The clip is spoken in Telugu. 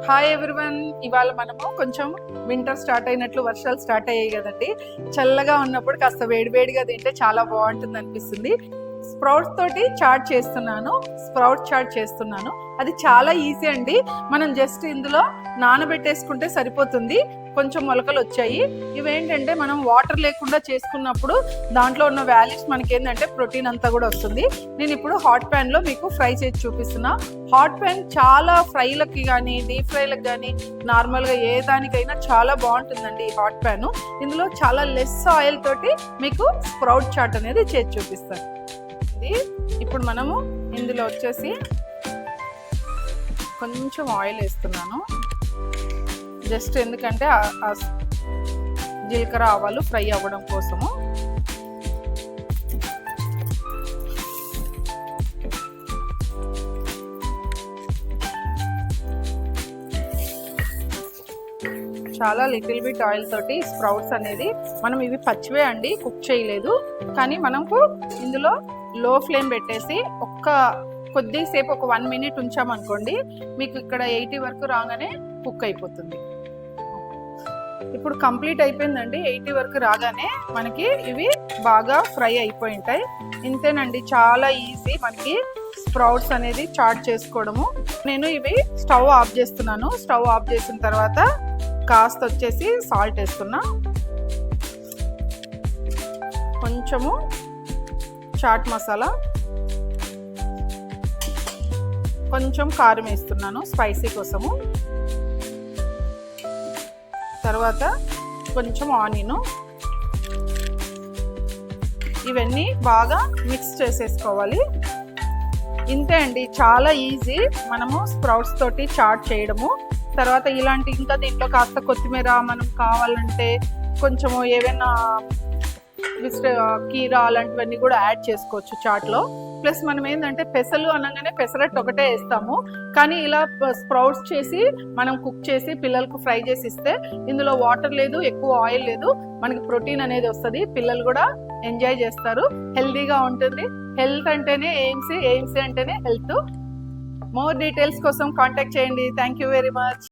హాయ్ ఎవ్రీవన్, ఇవాళ మనము కొంచెం వింటర్ స్టార్ట్ అయినట్లు వర్షాలు స్టార్ట్ అయ్యాయి కదండి. చల్లగా ఉన్నప్పుడు కాస్త వేడివేడిగా తింటే చాలా బాగుంటుంది అనిపిస్తుంది. స్ప్రౌట్స్ తోటి చాట్ చేస్తున్నాను. అది చాలా ఈజీ అండి. మనం జస్ట్ ఇందులో నానబెట్టేసుకుంటే సరిపోతుంది. కొంచెం మొలకలు వచ్చాయి. ఇవేంటంటే మనం వాటర్ లేకుండా చేసుకున్నప్పుడు దాంట్లో ఉన్న వాల్యూస్ మనకి ఏంటంటే ప్రోటీన్ అంతా కూడా వస్తుంది. నేను ఇప్పుడు హాట్ ప్యాన్లో మీకు ఫ్రై చేసి చూపిస్తున్నా. హాట్ ప్యాన్ చాలా ఫ్రైలకి కానీ డీప్ ఫ్రైలకు కానీ నార్మల్గా ఏ దానికైనా చాలా బాగుంటుందండి ఈ హాట్ ప్యాన్. ఇందులో చాలా లెస్ ఆయిల్ తోటి మీకు స్ప్రౌట్ చాట్ అనేది చేసి చూపిస్తాను. ఇప్పుడు మనము ఇందులో వచ్చేసి కొంచెం ఆయిల్ వేస్తున్నాను. జస్ట్ ఎందుకంటే జీలకర్ర ఆవాలు ఫ్రై అవ్వడం కోసము. చాలా లిటిల్ బిట్ ఆయిల్ తోటి స్ప్రౌట్స్ అనేది మనం ఇవి పచ్చివే అండి, కుక్ చేయలేదు. కానీ మనకు ఇందులో లో ఫ్లేమ్ పెట్టేసి కొద్దిసేపు ఒక 1 minute ఉంచామనుకోండి, మీకు ఇక్కడ 80 వరకు రాగానే కుక్ అయిపోతుంది. ఇప్పుడు కంప్లీట్ అయిపోయిందండి. 80 వరకు రాగానే మనకి ఇవి బాగా ఫ్రై అయిపోయి ఉంటాయి. ఇంతేనండి, చాలా ఈజీ మనకి స్ప్రౌట్స్ అనేది చాట్ చేసుకోవడము. నేను ఇవి స్టవ్ ఆఫ్ చేస్తున్నాను. స్టవ్ ఆఫ్ చేసిన తర్వాత కాస్త వచ్చేసి సాల్ట్ వేస్తున్నా, కొంచెము చాట్ మసాలా, కొంచెం కారం వేస్తున్నాను స్పైసీ కోసము, తర్వాత కొంచెం ఆనియన్. ఇవన్నీ బాగా మిక్స్ చేసేసుకోవాలి. ఇంతే అండి, చాలా ఈజీ మనము స్ప్రౌట్స్ తోటి చాట్ చేయడము. తర్వాత ఇలాంటి ఇంకా దీంట్లో కాస్త కొత్తిమీర మనం కావాలంటే కొంచెము ఏవైనా కీరా అలాంటివన్నీ కూడా యాడ్ చేసుకోవచ్చు చాట్లో. ప్లస్ మనం ఏంటంటే పెసలు అనగానే పెసరట్టు ఒకటే వేస్తాము, కానీ ఇలా స్ప్రౌట్స్ చేసి మనం కుక్ చేసి పిల్లలకు ఫ్రై చేసి ఇస్తే ఇందులో వాటర్ లేదు, ఎక్కువ ఆయిల్ లేదు, మనకి ప్రోటీన్ అనేది వస్తుంది. పిల్లలు కూడా ఎంజాయ్ చేస్తారు, హెల్తీగా ఉంటుంది. హెల్త్ అంటేనే ఎయిమ్సీ అంటేనే హెల్త్. మోర్ డీటెయిల్స్ కోసం కాంటాక్ట్ చేయండి. Thank you very much.